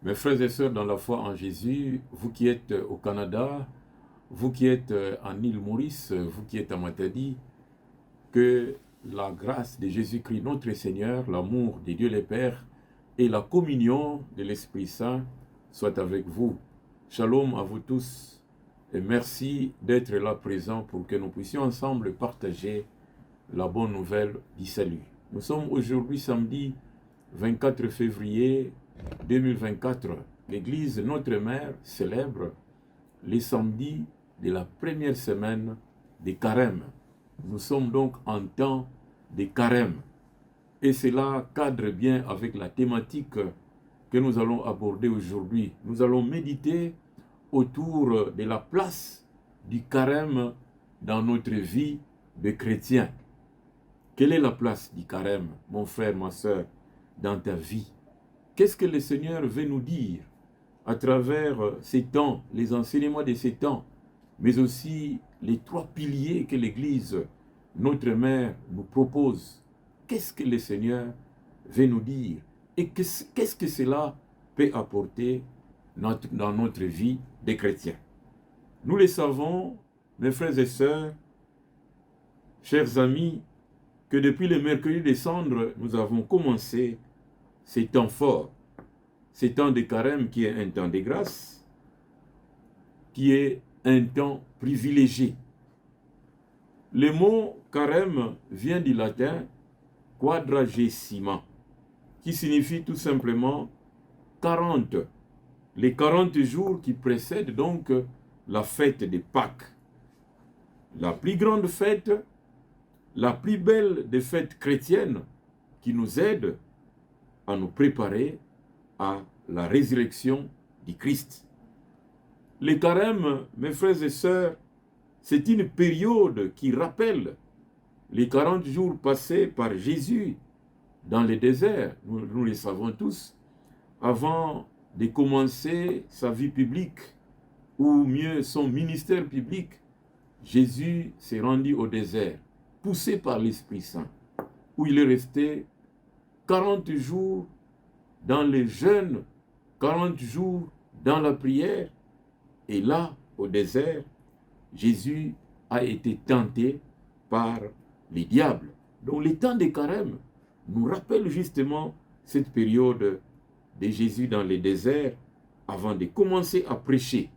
Mes frères et sœurs dans la foi en Jésus, vous qui êtes au Canada, vous qui êtes en île Maurice, vous qui êtes à Matadi, que la grâce de Jésus-Christ notre Seigneur, l'amour de Dieu le Père et la communion de l'Esprit Saint soient avec vous. Shalom à vous tous et merci d'être là présent pour que nous puissions ensemble partager la bonne nouvelle du salut. Nous sommes aujourd'hui samedi 24 février 2024. L'Église Notre Mère célèbre les samedis de la première semaine des carêmes. Nous sommes donc en temps de carême. Et cela cadre bien avec la thématique que nous allons aborder aujourd'hui. Nous allons méditer autour de la place du carême dans notre vie de chrétien. Quelle est la place du carême, mon frère, ma soeur, dans ta vie? Qu'est-ce que le Seigneur veut nous dire à travers ces temps, les enseignements de ces temps, mais aussi les trois piliers que l'Église, notre Mère, nous propose? Qu'est-ce que le Seigneur veut nous dire? Et qu'est-ce que cela peut apporter dans notre vie de chrétiens? Nous le savons, mes frères et sœurs, chers amis, que depuis le mercredi des cendres, nous avons commencé ces temps forts, ces temps de carême qui est un temps de grâce, qui est un temps privilégié. Le mot carême vient du latin quadragesima, qui signifie tout simplement 40. Les 40 jours qui précèdent donc la fête de Pâques. La plus grande fête, la plus belle des fêtes chrétiennes qui nous aide à nous préparer à la résurrection du Christ. Le carême, mes frères et sœurs, c'est une période qui rappelle les 40 jours passés par Jésus dans le désert, nous le savons tous, avant de commencer sa vie publique, ou mieux son ministère public. Jésus s'est rendu au désert, poussé par l'Esprit Saint, où il est resté 40 jours dans le jeûne, 40 jours dans la prière. Et là, au désert, Jésus a été tenté par les diables. Donc les temps de carême nous rappellent justement cette période de Jésus dans le désert avant de commencer à prêcher.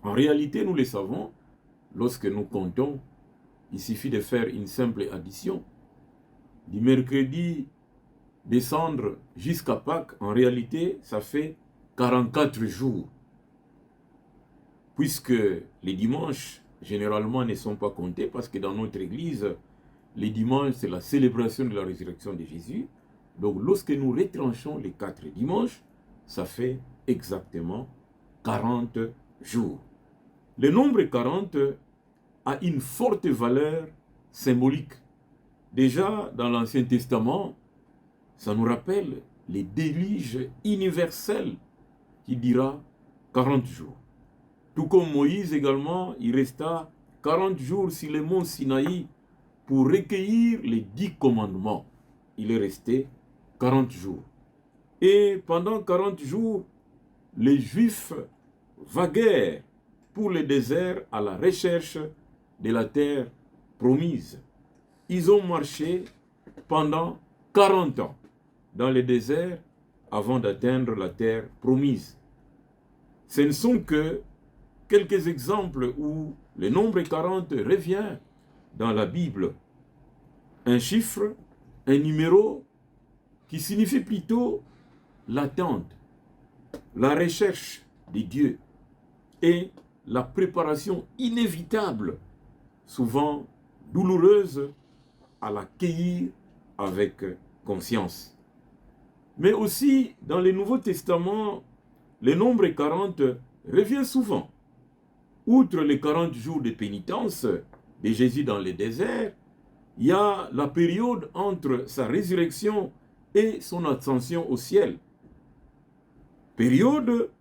En réalité, nous le savons, lorsque nous comptons, il suffit de faire une simple addition. Du mercredi des cendres jusqu'à Pâques, en réalité, ça fait 44 jours. Puisque les dimanches, généralement, ne sont pas comptés, parce que dans notre église, les dimanches, c'est la célébration de la résurrection de Jésus. Donc, lorsque nous retranchons les 4 dimanches, ça fait exactement 40 jours. Le nombre 40 a une forte valeur symbolique. Déjà, dans l'Ancien Testament, ça nous rappelle les déluges universels qui dira 40 jours. Tout comme Moïse également, il resta 40 jours sur le mont Sinaï pour recueillir les 10 commandements. Il est resté 40 jours. Et pendant 40 jours, les Juifs vaguèrent pour le désert à la recherche de la terre promise. Ils ont marché pendant 40 ans dans le désert avant d'atteindre la terre promise. Ce ne sont que quelques exemples où le nombre 40 revient dans la Bible. Un chiffre, un numéro qui signifie plutôt l'attente, la recherche de Dieu et la préparation inévitable, souvent douloureuse, à l'accueillir avec conscience. Mais aussi, dans le Nouveau Testament, le nombre 40 revient souvent. Outre les 40 jours de pénitence de Jésus dans le désert, il y a la période entre sa résurrection et son ascension au ciel. Période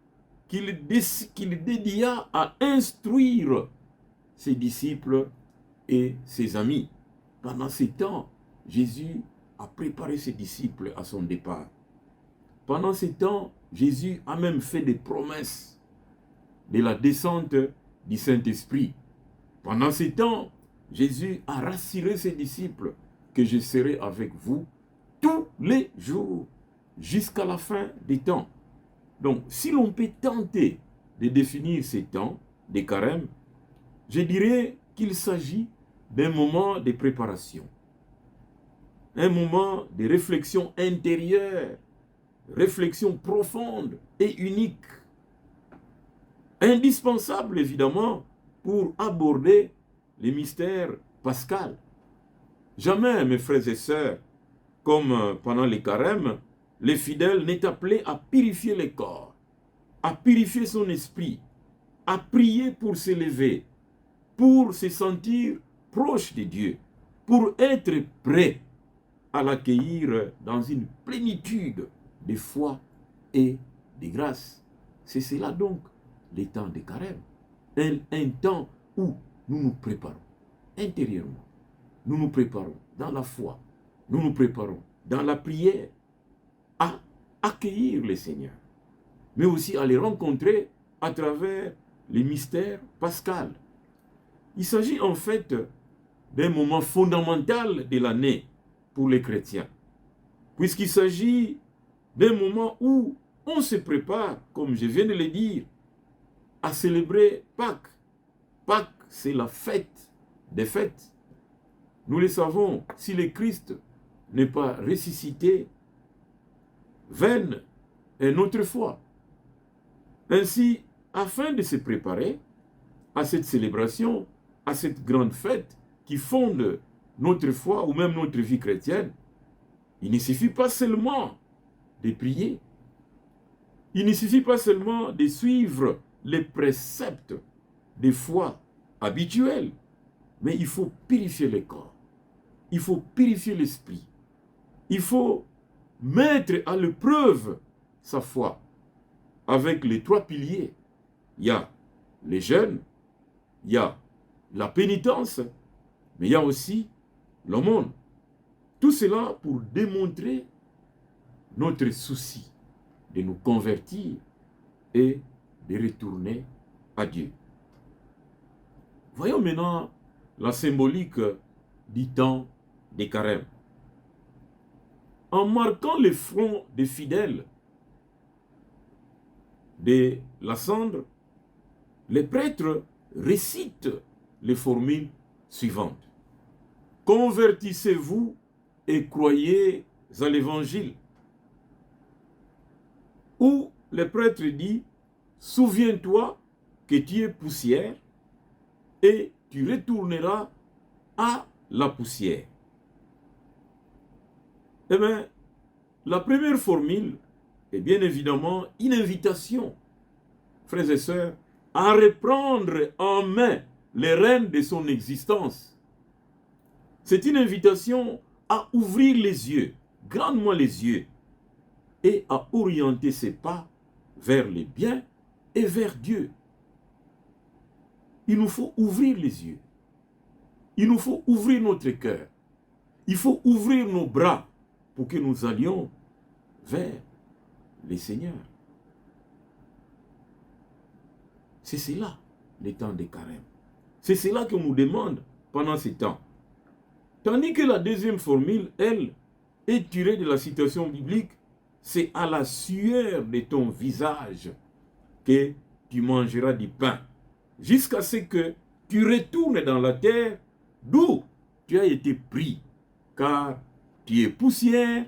qu'il dédia à instruire ses disciples et ses amis. Pendant ces temps, Jésus a préparé ses disciples à son départ. pendant ces temps, Jésus a même fait des promesses de la descente du Saint-Esprit. Pendant ces temps, Jésus a rassuré ses disciples que je serai avec vous tous les jours jusqu'à la fin des temps. Donc, si l'on peut tenter de définir ces temps des carême, je dirais qu'il s'agit d'un moment de préparation, un moment de réflexion intérieure, réflexion profonde et unique, indispensable évidemment pour aborder les mystères pascals. Jamais, mes frères et sœurs, comme pendant les carèmes, les fidèles n'est appelé à purifier les corps, à purifier son esprit, à prier pour s'élever, pour se sentir proche de Dieu, pour être prêt à l'accueillir dans une plénitude de foi et de grâce. C'est cela donc, les temps de carême. Un temps où nous nous préparons intérieurement, nous nous préparons dans la foi, nous nous préparons dans la prière à accueillir le Seigneur, mais aussi à les rencontrer à travers les mystères pascals. Il s'agit en fait d'un moment fondamental de l'année pour les chrétiens, puisqu'il s'agit d'un moment où on se prépare, comme je viens de le dire, à célébrer Pâques. Pâques, c'est la fête des fêtes. Nous le savons, si le Christ n'est pas ressuscité, vaine est notre foi. Ainsi, afin de se préparer à cette célébration, à cette grande fête qui fonde notre foi ou même notre vie chrétienne, il ne suffit pas seulement de prier, il ne suffit pas seulement de suivre les préceptes de foi habituels, mais il faut purifier le corps, il faut purifier l'esprit, il faut mettre à l'épreuve sa foi avec les trois piliers. Il y a les jeûnes, il y a la pénitence, mais il y a aussi l'aumône. Tout cela pour démontrer notre souci de nous convertir et de retourner à Dieu. Voyons maintenant la symbolique du temps des carêmes. En marquant le front des fidèles de la cendre, les prêtres récitent les formules suivantes. Convertissez-vous et croyez à l'évangile. Ou le prêtre dit, souviens-toi que tu es poussière et tu retourneras à la poussière. Eh bien, la première formule est bien évidemment une invitation, frères et sœurs, à reprendre en main les rênes de son existence. C'est une invitation à ouvrir les yeux, grandement les yeux, et à orienter ses pas vers le bien et vers Dieu. Il nous faut ouvrir les yeux. Il nous faut ouvrir notre cœur. Il faut ouvrir nos bras pour que nous allions vers le Seigneur. C'est cela, les temps des carêmes. C'est cela qu'on nous demande pendant ces temps. Tandis que la deuxième formule, elle, est tirée de la citation biblique, c'est à la sueur de ton visage que tu mangeras du pain, jusqu'à ce que tu retournes dans la terre d'où tu as été pris, car tu es poussière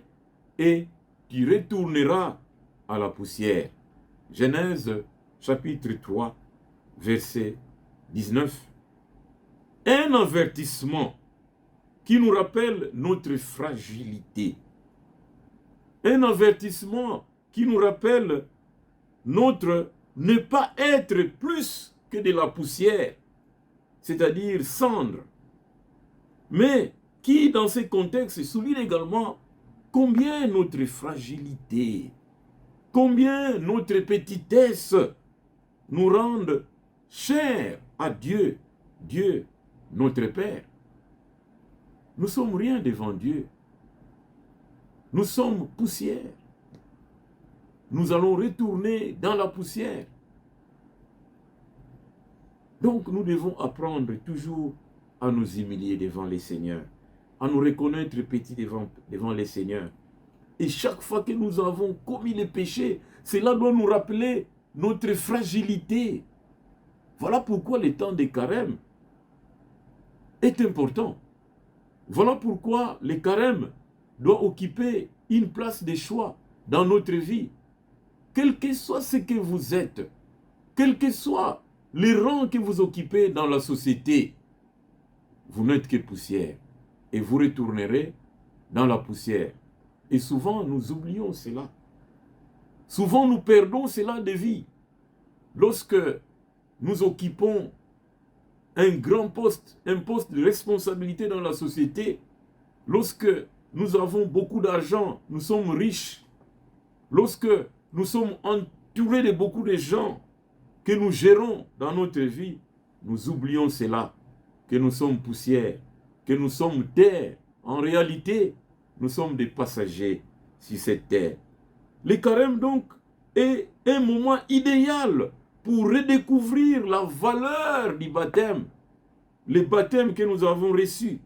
et tu retourneras à la poussière. Genèse chapitre 3, verset 19. Un avertissement qui nous rappelle notre fragilité. Un avertissement qui nous rappelle notre ne pas être plus que de la poussière, c'est-à-dire cendre. Mais qui, dans ce contexte, souligne également combien notre fragilité, combien notre petitesse nous rendent chers à Dieu, Dieu, notre Père. Nous sommes rien devant Dieu. Nous sommes poussière. nous allons retourner dans la poussière. Donc nous devons apprendre toujours à nous humilier devant les seigneurs, à nous reconnaître petits devant les seigneurs. Et chaque fois que nous avons commis les péchés, cela doit nous rappeler notre fragilité. Voilà pourquoi le temps de carême est important. Voilà pourquoi le carême doit occuper une place de choix dans notre vie. Quel que soit ce que vous êtes, quel que soit le rang que vous occupez dans la société, vous n'êtes que poussière et vous retournerez dans la poussière. Et souvent, nous oublions cela. Souvent, nous perdons cela de vie. Lorsque nous occupons un grand poste, un poste de responsabilité dans la société, lorsque nous avons beaucoup d'argent, nous sommes riches, lorsque nous sommes entourés de beaucoup de gens que nous gérons dans notre vie, nous oublions cela, que nous sommes poussière, que nous sommes terre. En réalité, nous sommes des passagers sur cette terre. Le carême donc est un moment idéal pour redécouvrir la valeur du baptême, le baptême que nous avons reçu,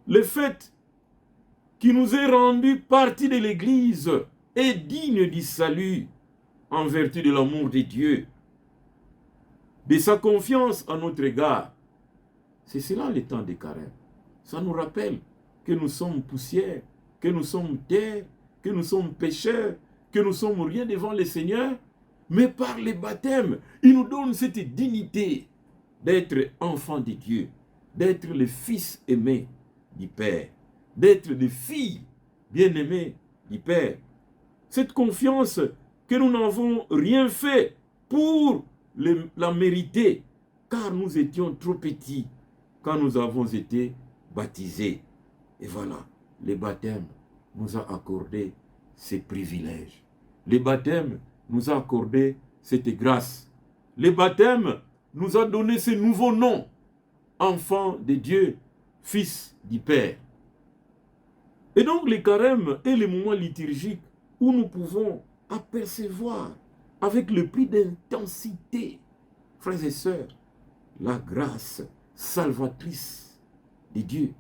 le fait qui nous est rendu partie de l'Église est digne du salut en vertu de l'amour de Dieu, de sa confiance à notre égard. C'est cela le temps de carême. Ça nous rappelle que nous sommes poussière, que nous sommes terre, que nous sommes pécheurs, que nous sommes rien devant le Seigneur, mais par le baptême, il nous donne cette dignité d'être enfants de Dieu, d'être le fils aimé du Père, d'être des filles bien-aimées du Père. Cette confiance que nous n'avons rien fait pour la mériter, car nous étions trop petits quand nous avons été baptisés. Et voilà, le baptême nous a accordé ces privilèges. Le baptême nous a accordé cette grâce. Le baptême nous a donné ce nouveau nom, enfant de Dieu, fils du Père. Et donc le carême est le moment liturgique où nous pouvons apercevoir avec le plus d'intensité, frères et sœurs, la grâce salvatrice de Dieu.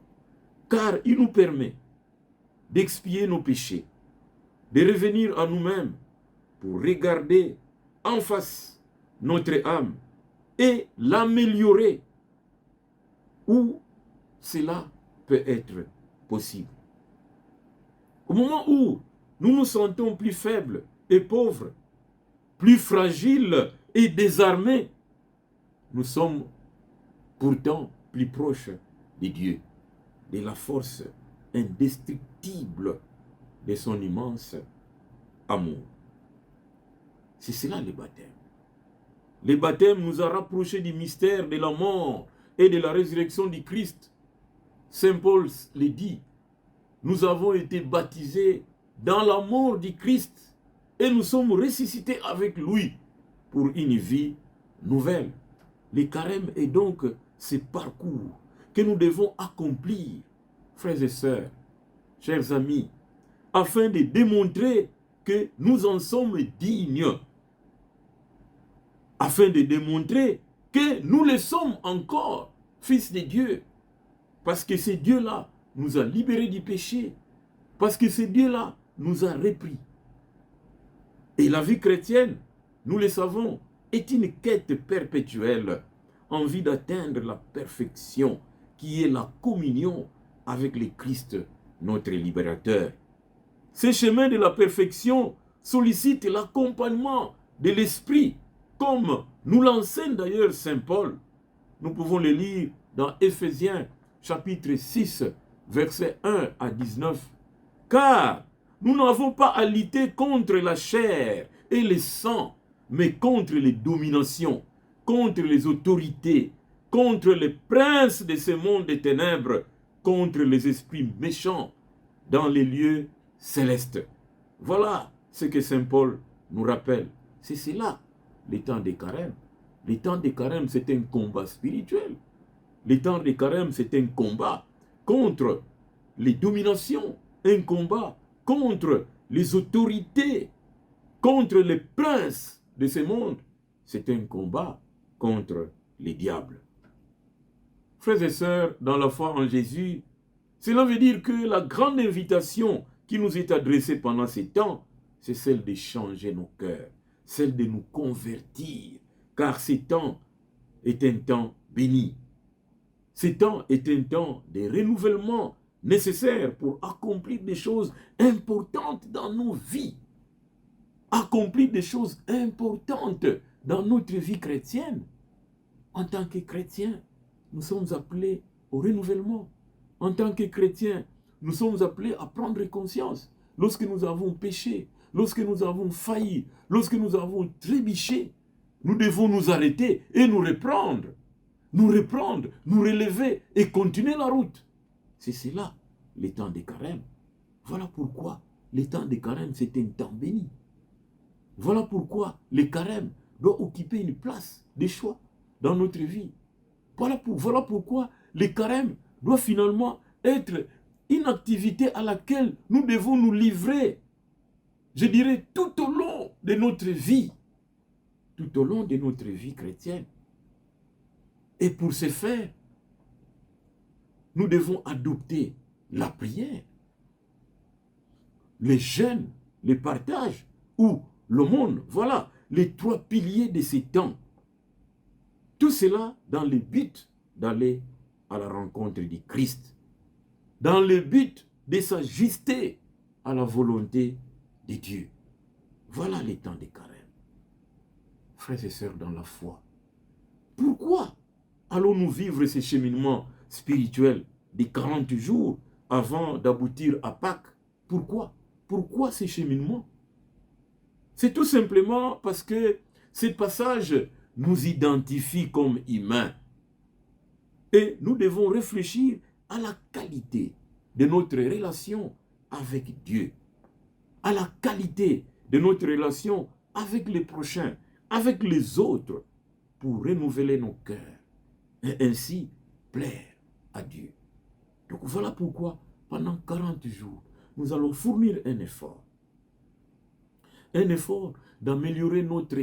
Car il nous permet d'expier nos péchés, de revenir à nous-mêmes pour regarder en face notre âme et l'améliorer où cela peut être possible. Au moment où nous nous sentons plus faibles et pauvres, plus fragiles et désarmés, nous sommes pourtant plus proches de Dieu, de la force indestructible de son immense amour. C'est cela le baptême. Le baptême nous a rapprochés du mystère de la mort et de la résurrection du Christ. Saint Paul le dit, nous avons été baptisés dans la mort du Christ et nous sommes ressuscités avec lui pour une vie nouvelle. Le carême est donc ce parcours que nous devons accomplir, frères et sœurs, chers amis, afin de démontrer que nous en sommes dignes, afin de démontrer que nous le sommes encore, fils de Dieu, parce que ce Dieu-là nous a libérés du péché, parce que ce Dieu-là nous a repris. Et la vie chrétienne, nous le savons, est une quête perpétuelle en vue d'atteindre la perfection qui est la communion avec le Christ, notre libérateur. Ce chemin de la perfection sollicite l'accompagnement de l'Esprit, comme nous l'enseigne d'ailleurs Saint Paul. Nous pouvons le lire dans Éphésiens chapitre 6, versets 1 à 19. Car nous n'avons pas à lutter contre la chair et le sang, mais contre les dominations, contre les autorités, contre les princes de ce monde des ténèbres, contre les esprits méchants dans les lieux célestes. Voilà ce que Saint Paul nous rappelle. C'est cela, le temps des carême. Le temps des carême, c'est un combat spirituel. Le temps des carême, c'est un combat contre les dominations, un combat contre les autorités, contre les princes de ce monde, c'est un combat contre les diables. Frères et sœurs, dans la foi en Jésus, cela veut dire que la grande invitation qui nous est adressée pendant ces temps, c'est celle de changer nos cœurs, celle de nous convertir, car ce temps est un temps béni. Ce temps est un temps de renouvellement nécessaire pour accomplir des choses importantes dans nos vies. Accomplir des choses importantes dans notre vie chrétienne. En tant que chrétiens, nous sommes appelés au renouvellement. En tant que chrétiens, nous sommes appelés à prendre conscience. Lorsque nous avons péché, lorsque nous avons failli, lorsque nous avons trébuché, nous devons nous arrêter et nous reprendre, nous relever et continuer la route. C'est cela, les temps des carême. Voilà pourquoi les temps des carême, c'est un temps béni. Voilà pourquoi les carême doivent occuper une place de choix dans notre vie. Voilà pourquoi les carême doivent finalement être une activité à laquelle nous devons nous livrer, je dirais, tout au long de notre vie. Tout au long de notre vie chrétienne. Et pour ce faire, nous devons adopter la prière, les jeûnes, les partages ou l'aumône. Voilà les trois piliers de ces temps. Tout cela dans le but d'aller à la rencontre du Christ, dans le but de s'ajuster à la volonté de Dieu. Voilà les temps de carême. Frères et sœurs dans la foi, pourquoi allons-nous vivre ce cheminement spirituel de 40 jours avant d'aboutir à Pâques? Pourquoi? Pourquoi ce cheminement? C'est tout simplement parce que ces passages nous identifient comme humains. Et nous devons réfléchir à la qualité de notre relation avec Dieu, à la qualité de notre relation avec les prochains, avec les autres, pour renouveler nos cœurs et ainsi plaire à Dieu. Donc voilà pourquoi, pendant 40 jours, nous allons fournir un effort d'améliorer notre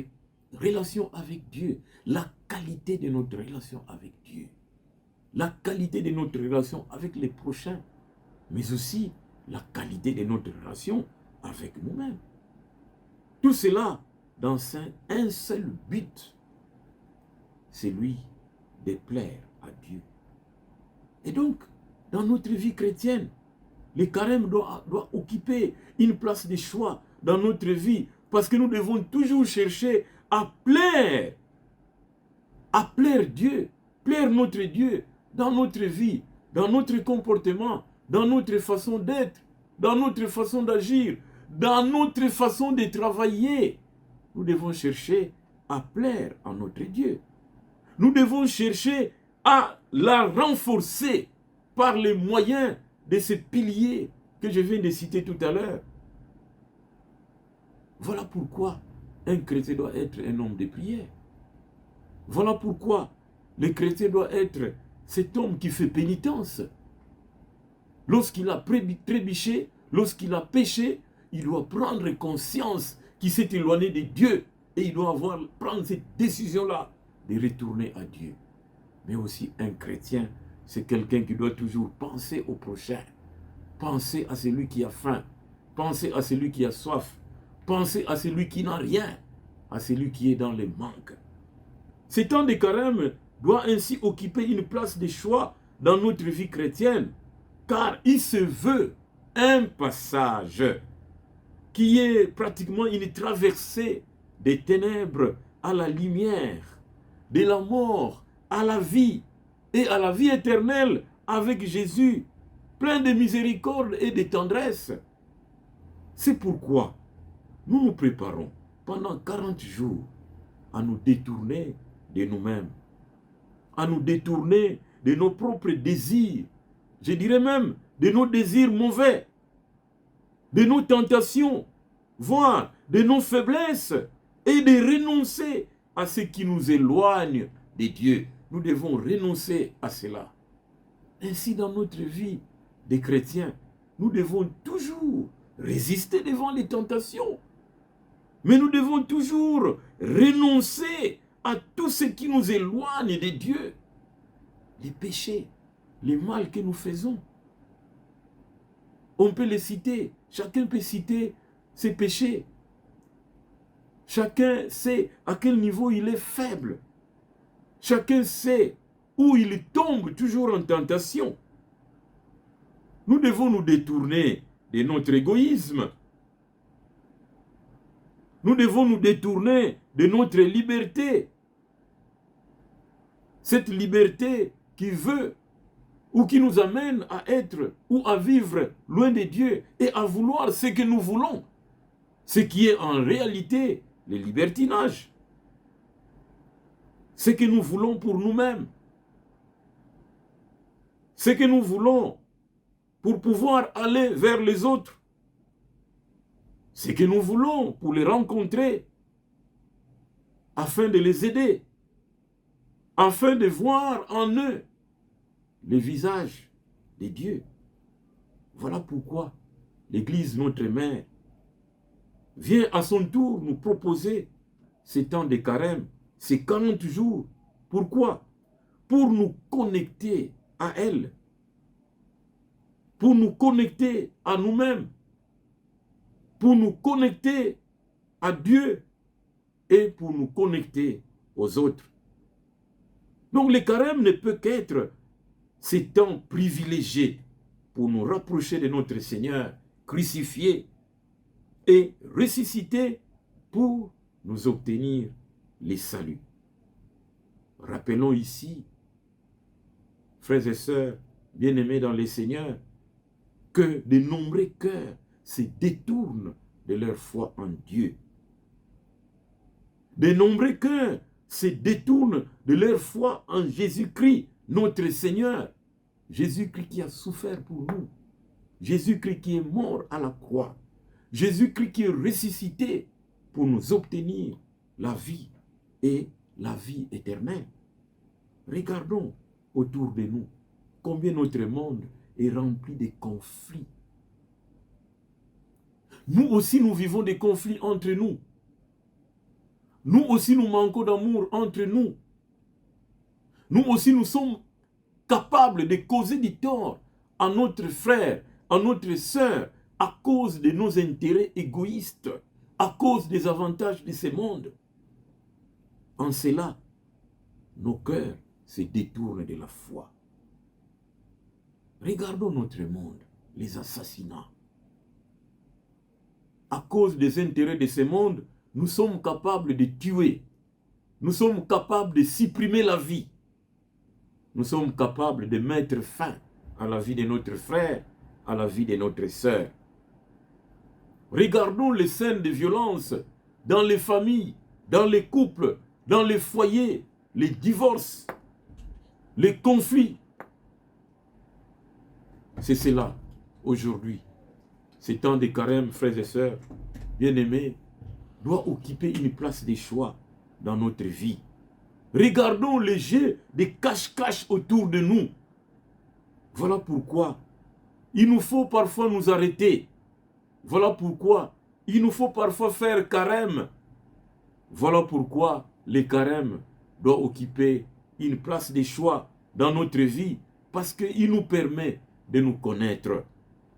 relation avec Dieu, la qualité de notre relation avec Dieu, la qualité de notre relation avec les prochains, mais aussi la qualité de notre relation avec nous-mêmes. Tout cela dans un seul but, c'est lui de plaire à Dieu. Et donc, dans notre vie chrétienne, le carême doit occuper une place de choix dans notre vie, parce que nous devons toujours chercher à plaire Dieu, plaire notre Dieu dans notre vie, dans notre comportement, dans notre façon d'être, dans notre façon d'agir, dans notre façon de travailler. Nous devons chercher à plaire à notre Dieu. Nous devons chercher à la renforcer par les moyens de ces piliers que je viens de citer tout à l'heure. Voilà pourquoi un chrétien doit être un homme de prière. Voilà pourquoi le chrétien doit être cet homme qui fait pénitence. Lorsqu'il a trébuché, lorsqu'il a péché, il doit prendre conscience qu'il s'est éloigné de Dieu et il doit prendre cette décision-là de retourner à Dieu. Mais aussi un chrétien, c'est quelqu'un qui doit toujours penser au prochain, penser à celui qui a faim, penser à celui qui a soif, penser à celui qui n'a rien, à celui qui est dans le manque. Ce temps de carême doit ainsi occuper une place de choix dans notre vie chrétienne, car il se veut un passage qui est pratiquement une traversée des ténèbres à la lumière, de la mort à la vie et à la vie éternelle avec Jésus, plein de miséricorde et de tendresse. C'est pourquoi nous nous préparons pendant 40 jours à nous détourner de nous-mêmes, à nous détourner de nos propres désirs, je dirais même de nos désirs mauvais, de nos tentations, voire de nos faiblesses, et de renoncer à ce qui nous éloigne de Dieu. Nous devons renoncer à cela. Ainsi, dans notre vie de chrétiens, nous devons toujours résister devant les tentations. Mais nous devons toujours renoncer à tout ce qui nous éloigne de Dieu. Les péchés, les mal que nous faisons. On peut les citer. Chacun peut citer ses péchés. Chacun sait à quel niveau il est faible. Chacun sait où il tombe toujours en tentation. Nous devons nous détourner de notre égoïsme. Nous devons nous détourner de notre liberté. Cette liberté qui veut ou qui nous amène à être ou à vivre loin de Dieu et à vouloir ce que nous voulons. Ce qui est en réalité le libertinage. Ce que nous voulons pour nous-mêmes. Ce que nous voulons pour pouvoir aller vers les autres. Ce que nous voulons pour les rencontrer, afin de les aider, afin de voir en eux le visage de Dieu. Voilà pourquoi l'Église, notre mère, vient à son tour nous proposer ces temps de carême, ces 40 jours. Pourquoi? Pour nous connecter à elle, pour nous connecter à nous-mêmes, pour nous connecter à Dieu et pour nous connecter aux autres. Donc le carême ne peut qu'être ces temps privilégiés pour nous rapprocher de notre Seigneur crucifié et ressuscité pour nous obtenir les saluts. Rappelons ici, frères et sœurs, bien-aimés dans le Seigneur, que de nombreux cœurs se détournent de leur foi en Dieu. De nombreux cœurs se détournent de leur foi en Jésus-Christ, notre Seigneur. Jésus-Christ qui a souffert pour nous. Jésus-Christ qui est mort à la croix. Jésus-Christ qui est ressuscité pour nous obtenir la vie et la vie éternelle. Regardons autour de nous combien notre monde est rempli de conflits. Nous aussi, nous vivons des conflits entre nous. Nous aussi, nous manquons d'amour entre nous. Nous aussi, nous sommes capables de causer du tort à notre frère, à notre sœur, à cause de nos intérêts égoïstes, à cause des avantages de ce monde. En cela, nos cœurs se détournent de la foi. Regardons notre monde, les assassinats. À cause des intérêts de ce monde, nous sommes capables de tuer. Nous sommes capables de supprimer la vie. Nous sommes capables de mettre fin à la vie de notre frère, à la vie de notre sœur. Regardons les scènes de violence dans les familles, dans les couples, dans les foyers, les divorces, les conflits. C'est cela, aujourd'hui. Ces temps de carême, frères et sœurs, bien-aimés, doit occuper une place de choix dans notre vie. Regardons les jeux de cache-cache autour de nous. Voilà pourquoi il nous faut parfois nous arrêter. Voilà pourquoi il nous faut parfois faire carême. Voilà pourquoi le carême doit occuper une place de choix dans notre vie, parce qu'il nous permet de nous connaître,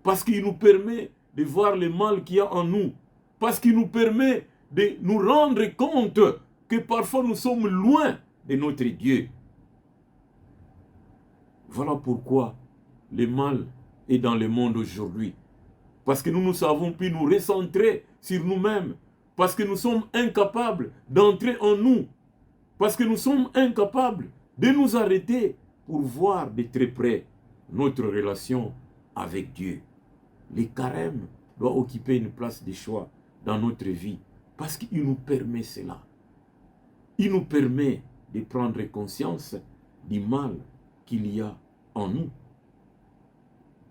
parce qu'il nous permet de voir le mal qu'il y a en nous, parce qu'il nous permet de nous rendre compte que parfois nous sommes loin de notre Dieu. Voilà pourquoi le mal est dans le monde aujourd'hui. Parce que nous ne savons plus nous recentrer sur nous-mêmes. Parce que nous sommes incapables d'entrer en nous. Parce que nous sommes incapables de nous arrêter pour voir de très près notre relation avec Dieu. Le carême doit occuper une place de choix dans notre vie. Parce qu'il nous permet cela. Il nous permet de prendre conscience du mal qu'il y a en nous.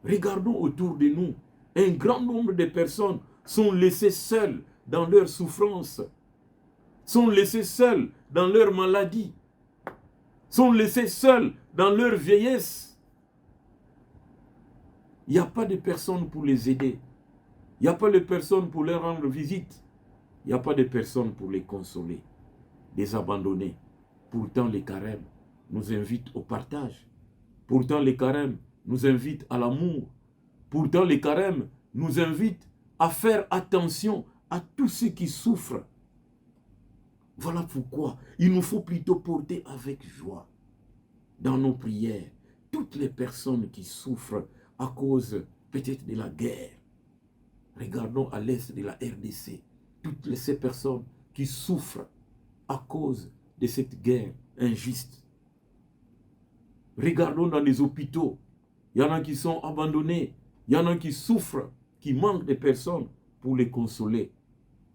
Regardons autour de nous. Un grand nombre de personnes sont laissées seules dans leur souffrance, sont laissées seules dans leur maladie, sont laissées seules dans leur vieillesse. Il n'y a pas de personne pour les aider. Il n'y a pas de personne pour leur rendre visite. Il n'y a pas de personne pour les consoler, les abandonner. Pourtant, les carèmes nous invitent au partage. Pourtant, les carèmes nous invitent à l'amour. Pourtant, les carèmes nous invitent à faire attention à tous ceux qui souffrent. Voilà pourquoi il nous faut plutôt porter avec joie dans nos prières toutes les personnes qui souffrent à cause peut-être de la guerre. Regardons à l'est de la RDC, toutes ces personnes qui souffrent à cause de cette guerre injuste. Regardons dans les hôpitaux, il y en a qui sont abandonnés, il y en a qui souffrent, qui manquent de personnes pour les consoler.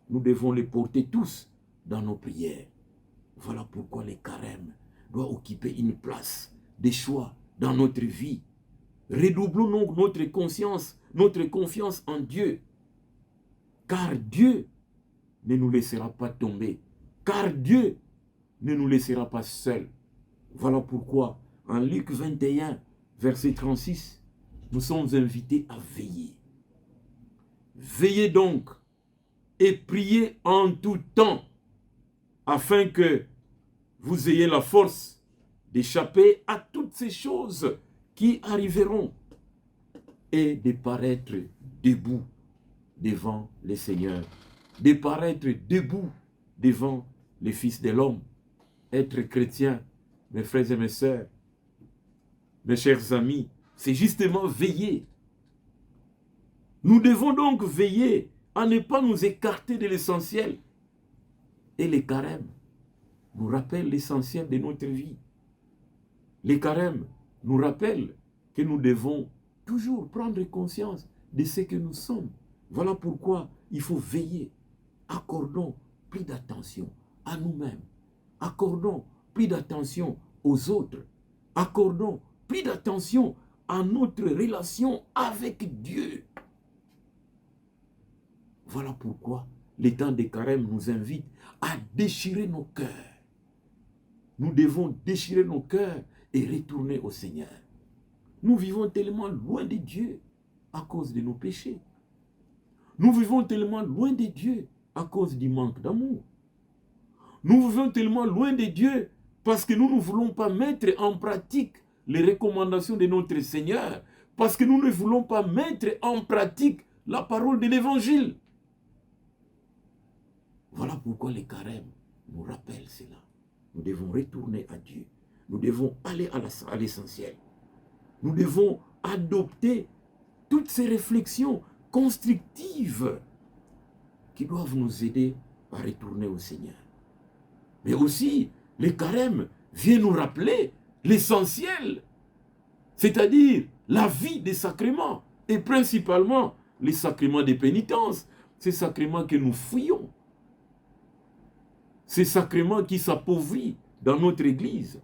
Nous devons les porter tous dans nos prières. Voilà pourquoi les carèmes doivent occuper une place de choix dans notre vie. Redoublons donc notre conscience, notre confiance en Dieu. Car Dieu ne nous laissera pas tomber. Car Dieu ne nous laissera pas seuls. Voilà pourquoi, en Luc 21, verset 36, nous sommes invités à veiller. Veillez donc et priez en tout temps, afin que vous ayez la force d'échapper à toutes ces choses qui arriveront et de paraître debout devant le Seigneur, de paraître debout devant les fils de l'homme. Être chrétien, mes frères et mes sœurs, mes chers amis, c'est justement veiller. Nous devons donc veiller à ne pas nous écarter de l'essentiel. Et les carèmes nous rappellent l'essentiel de notre vie. Les carèmes nous rappellent que nous devons toujours prendre conscience de ce que nous sommes. Voilà pourquoi il faut veiller. Accordons plus d'attention à nous-mêmes. Accordons plus d'attention aux autres. Accordons plus d'attention à notre relation avec Dieu. Voilà pourquoi les temps des carèmes nous invitent à déchirer nos cœurs. Nous devons déchirer nos cœurs et retourner au Seigneur. Nous vivons tellement loin de Dieu à cause de nos péchés. Nous vivons tellement loin de Dieu à cause du manque d'amour. Nous vivons tellement loin de Dieu parce que nous ne voulons pas mettre en pratique les recommandations de notre Seigneur, parce que nous ne voulons pas mettre en pratique la parole de l'Évangile. Voilà pourquoi les carèmes nous rappellent cela. Nous devons retourner à Dieu. Nous devons aller à l'essentiel. Nous devons adopter toutes ces réflexions constructives qui doivent nous aider à retourner au Seigneur. Mais aussi, les carèmes viennent nous rappeler l'essentiel, c'est-à-dire la vie des sacrements, et principalement les sacrements des pénitences, ces sacrements que nous fuyons, ces sacrements qui s'appauvrissent dans notre Église,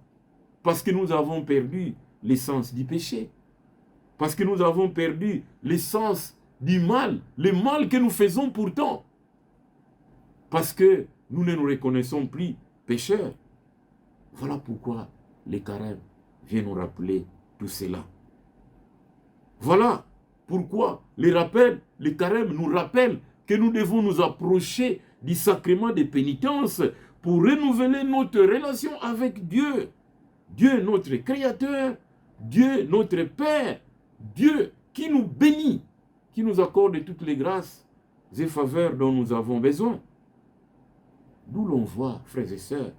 parce que nous avons perdu l'essence du péché, parce que nous avons perdu l'essence du mal, le mal que nous faisons pourtant, parce que nous ne nous reconnaissons plus pécheurs. Voilà pourquoi les carèmes viennent nous rappeler tout cela. Voilà pourquoi les carèmes nous rappellent que nous devons nous approcher du sacrement des pénitences pour renouveler notre relation avec Dieu. Dieu notre Créateur, Dieu notre Père, Dieu qui nous bénit, qui nous accorde toutes les grâces et faveurs dont nous avons besoin. D'où l'on voit, frères et sœurs,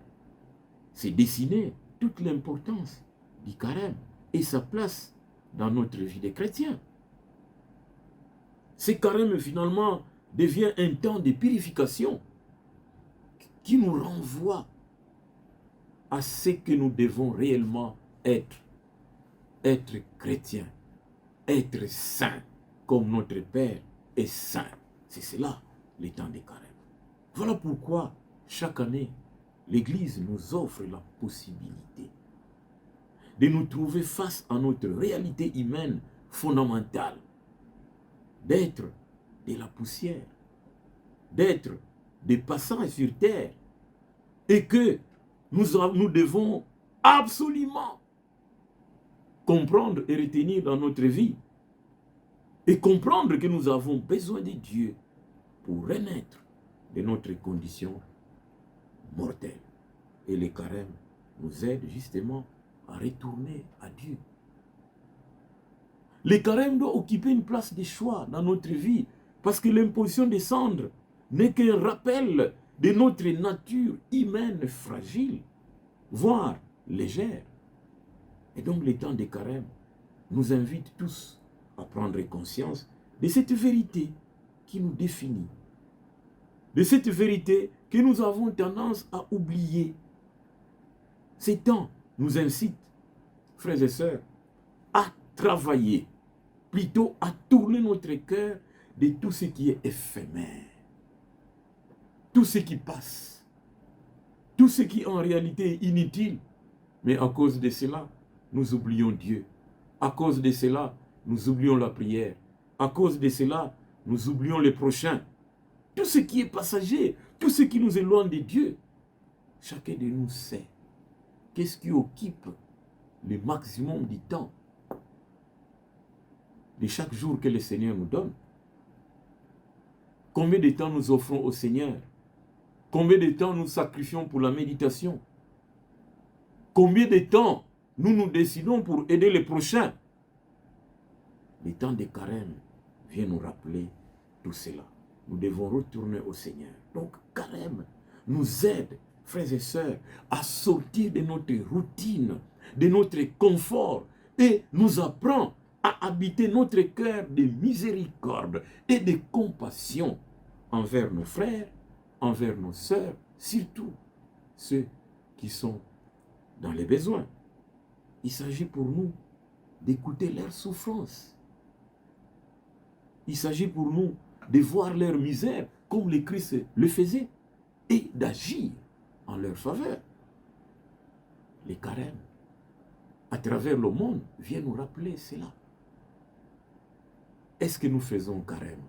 c'est dessiner toute l'importance du carême et sa place dans notre vie de chrétien. Ce carême, finalement, devient un temps de purification qui nous renvoie à ce que nous devons réellement être. Être chrétien, être saint, comme notre Père est saint. C'est cela, les temps des carêmes. Voilà pourquoi, chaque année, l'Église nous offre la possibilité de nous trouver face à notre réalité humaine fondamentale, d'être de la poussière, d'être des passants sur terre, et que nous devons absolument comprendre et retenir dans notre vie, et comprendre que nous avons besoin de Dieu pour renaître de notre condition mortelle. Et les carèmes nous aident justement à retourner à Dieu. Les carèmes doivent occuper une place de choix dans notre vie, parce que l'imposition des cendres n'est qu'un rappel de notre nature humaine fragile, voire légère. Et donc les temps des carèmes nous invitent tous à prendre conscience de cette vérité qui nous définit, de cette vérité que nous avons tendance à oublier. Ces temps nous incitent, frères et sœurs, à travailler, plutôt à tourner notre cœur de tout ce qui est éphémère, tout ce qui passe, tout ce qui en réalité est inutile. Mais à cause de cela, nous oublions Dieu. À cause de cela, nous oublions la prière. À cause de cela, nous oublions les prochains. Tout ce qui est passager, tout ce qui nous éloigne de Dieu. Chacun de nous sait qu'est-ce qui occupe le maximum du temps de chaque jour que le Seigneur nous donne. Combien de temps nous offrons au Seigneur? Combien de temps nous sacrifions pour la méditation? Combien de temps nous nous décidons pour aider les prochains? Le temps des carèmes vient nous rappeler tout cela. Nous devons retourner au Seigneur. Donc, carême nous aide, frères et sœurs, à sortir de notre routine, de notre confort, et nous apprend à habiter notre cœur de miséricorde et de compassion envers nos frères, envers nos sœurs, surtout ceux qui sont dans les besoins. Il s'agit pour nous d'écouter leurs souffrances. Il s'agit pour nous de voir leur misère comme le Christ le faisait et d'agir en leur faveur. Les carèmes, à travers le monde, viennent nous rappeler cela. Est-ce que nous faisons carême?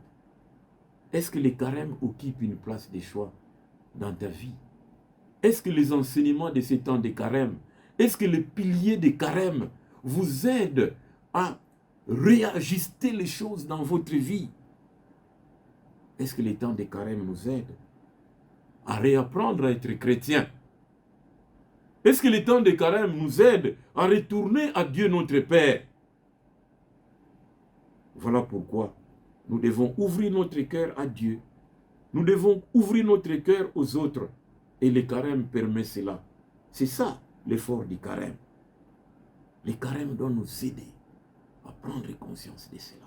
Est-ce que les carèmes occupent une place de choix dans ta vie? Est-ce que les enseignements de ces temps de carême, est-ce que les piliers des carèmes vous aident à réajuster les choses dans votre vie? Est-ce que les temps des carèmes nous aident à réapprendre à être chrétiens? Est-ce que les temps des carêmes nous aident à retourner à Dieu notre Père? Voilà pourquoi nous devons ouvrir notre cœur à Dieu. Nous devons ouvrir notre cœur aux autres. Et le carême permet cela. C'est ça l'effort du carême. Le carême doit nous aider à prendre conscience de cela.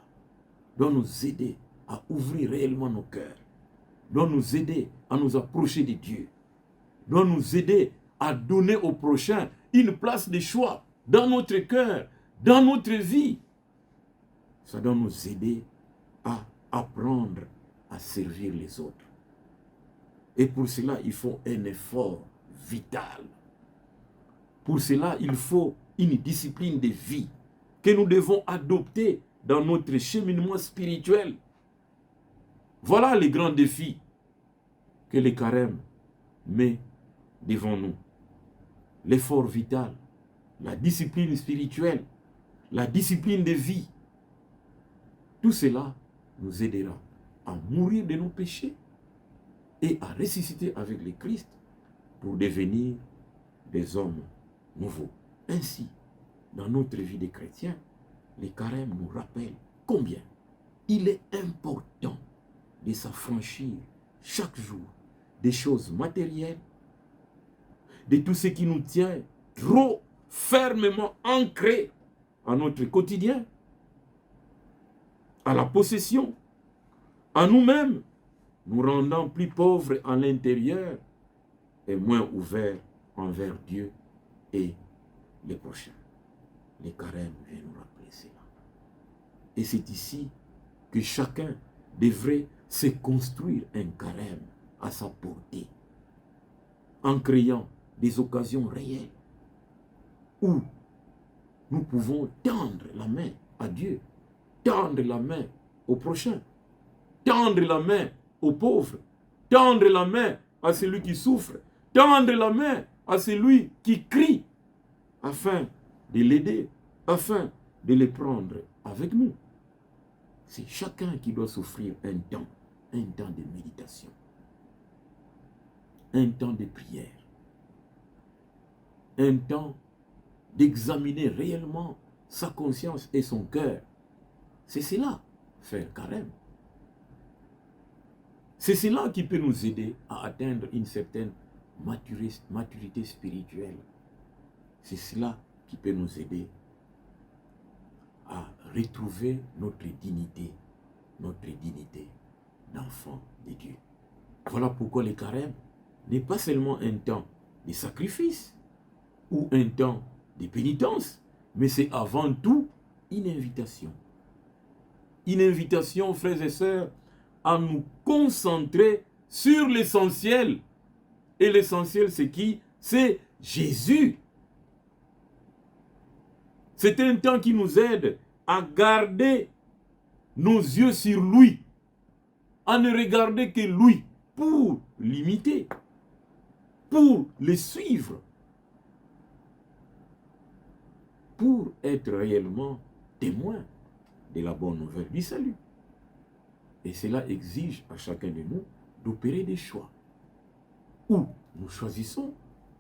Doit nous aider à ouvrir réellement nos cœurs. Doit nous aider à nous approcher de Dieu. Doit nous aider à donner au prochain une place de choix dans notre cœur, dans notre vie. Ça doit nous aider à apprendre à servir les autres. Et pour cela, il faut un effort vital. Pour cela, il faut une discipline de vie que nous devons adopter dans notre cheminement spirituel. Voilà les grands défis que le carême met devant nous. L'effort vital, la discipline spirituelle, la discipline de vie. Tout cela nous aidera à mourir de nos péchés et à ressusciter avec le Christ pour devenir des hommes nouveaux. Ainsi, dans notre vie de chrétiens, les carèmes nous rappellent combien il est important de s'affranchir chaque jour des choses matérielles, de tout ce qui nous tient trop fermement ancré à notre quotidien, à la possession, à nous-mêmes, nous rendant plus pauvres à l'intérieur et moins ouverts envers Dieu et les prochains. Les carèmes viennent nous rappeler cela. Et c'est ici que chacun devrait se construire un carême à sa portée, en créant des occasions réelles où nous pouvons tendre la main à Dieu, tendre la main au prochain, tendre la main aux pauvres, tendre la main à celui qui souffre, tendre la main à celui qui crie, afin de l'aider, afin de les prendre avec nous. C'est chacun qui doit s'offrir un temps de méditation. un temps de prière, un temps d'examiner réellement sa conscience et son cœur. C'est cela, faire carême. C'est cela qui peut nous aider à atteindre une certaine maturité spirituelle. C'est cela qui peut nous aider à retrouver notre dignité d'enfant de Dieu. Voilà pourquoi le carême n'est pas seulement un temps de sacrifice ou un temps de pénitence, mais c'est avant tout une invitation. Une invitation, frères et sœurs, à nous concentrer sur l'essentiel. Et l'essentiel, c'est qui? C'est Jésus. C'est un temps qui nous aide à garder nos yeux sur lui, à ne regarder que lui, pour l'imiter, pour le suivre, pour être réellement témoin de la bonne nouvelle du salut. Et cela exige à chacun de nous d'opérer des choix. Ou nous choisissons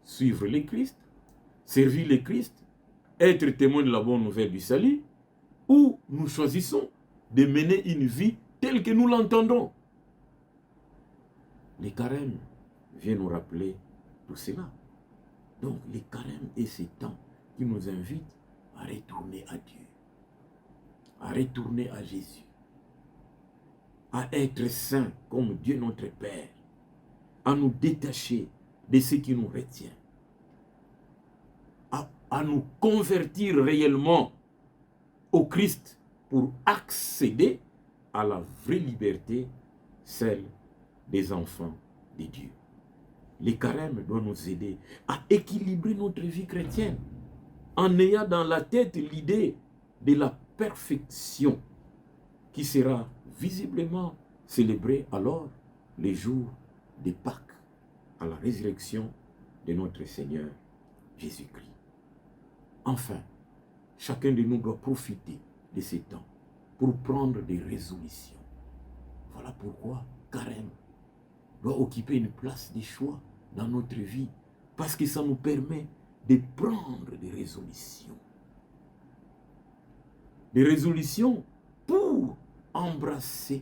suivre le Christ, servir le Christ, être témoin de la bonne nouvelle du salut, ou nous choisissons de mener une vie telle que nous l'entendons. Les carèmes viennent nous rappeler tout cela. Donc les carèmes et ces temps qui nous invitent à retourner à Dieu, à retourner à Jésus, à être saints comme Dieu notre Père, à nous détacher de ce qui nous retient, à nous convertir réellement au Christ pour accéder à la vraie liberté, celle des enfants de Dieu. Les carèmes doivent nous aider à équilibrer notre vie chrétienne en ayant dans la tête l'idée de la perfection qui sera visiblement célébrée alors les jours de Pâques à la résurrection de notre Seigneur Jésus-Christ. Enfin, chacun de nous doit profiter de ces temps pour prendre des résolutions. Voilà pourquoi carême doit occuper une place de choix dans notre vie, parce que ça nous permet de prendre des résolutions. Des résolutions pour embrasser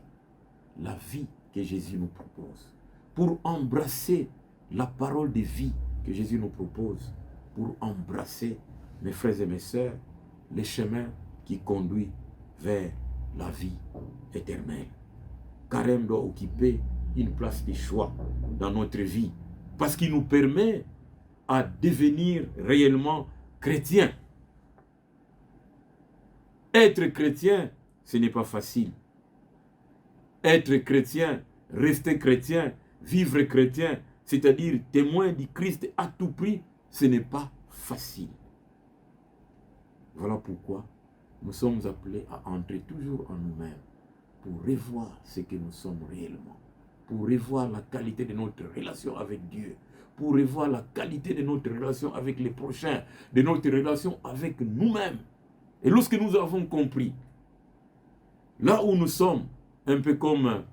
la vie que Jésus nous propose, pour embrasser la parole de vie que Jésus nous propose, pour embrasser, mes frères et mes sœurs, les chemins qui conduisent vers la vie éternelle. Carême doit occuper une place de choix dans notre vie, parce qu'il nous permet à devenir réellement chrétiens. Être chrétien, ce n'est pas facile. Être chrétien, rester chrétien, vivre chrétien, c'est-à-dire témoin du Christ à tout prix, ce n'est pas facile. Voilà pourquoi nous sommes appelés à entrer toujours en nous-mêmes pour revoir ce que nous sommes réellement, pour revoir la qualité de notre relation avec Dieu, pour revoir la qualité de notre relation avec les prochains, de notre relation avec nous-mêmes. Et lorsque nous avons compris, là où nous sommes, un peu comme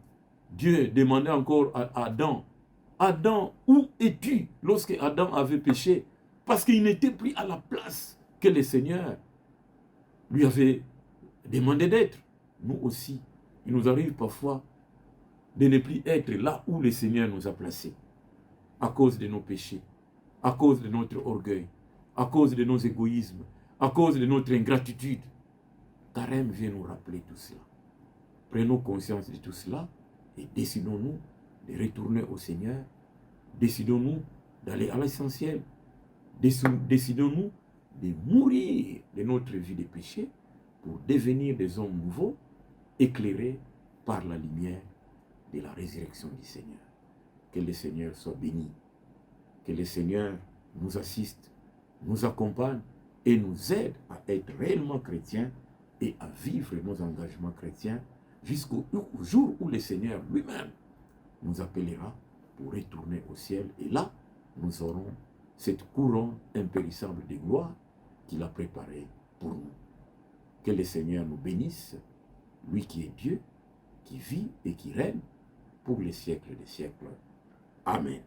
Dieu demandait encore à Adam, Adam, où es-tu lorsque Adam avait péché? Parce qu'il n'était plus à la place que le Seigneur lui avait demandé d'être. Nous aussi, il nous arrive parfois de ne plus être là où le Seigneur nous a placés, à cause de nos péchés, à cause de notre orgueil, à cause de nos égoïsmes, à cause de notre ingratitude. Carême vient nous rappeler tout cela. Prenons conscience de tout cela et décidons-nous de retourner au Seigneur. Décidons-nous d'aller à l'essentiel. Décidons-nous de mourir de notre vie de péché pour devenir des hommes nouveaux, éclairés par la lumière de la résurrection du Seigneur. Que le Seigneur soit béni. Que le Seigneur nous assiste, nous accompagne et nous aide à être réellement chrétiens et à vivre nos engagements chrétiens jusqu'au jour où le Seigneur lui-même nous appellera pour retourner au ciel. Et là, nous aurons cette couronne impérissable de gloire qu'il a préparée pour nous. Que le Seigneur nous bénisse, lui qui est Dieu, qui vit et qui règne pour les siècles des siècles. Amen.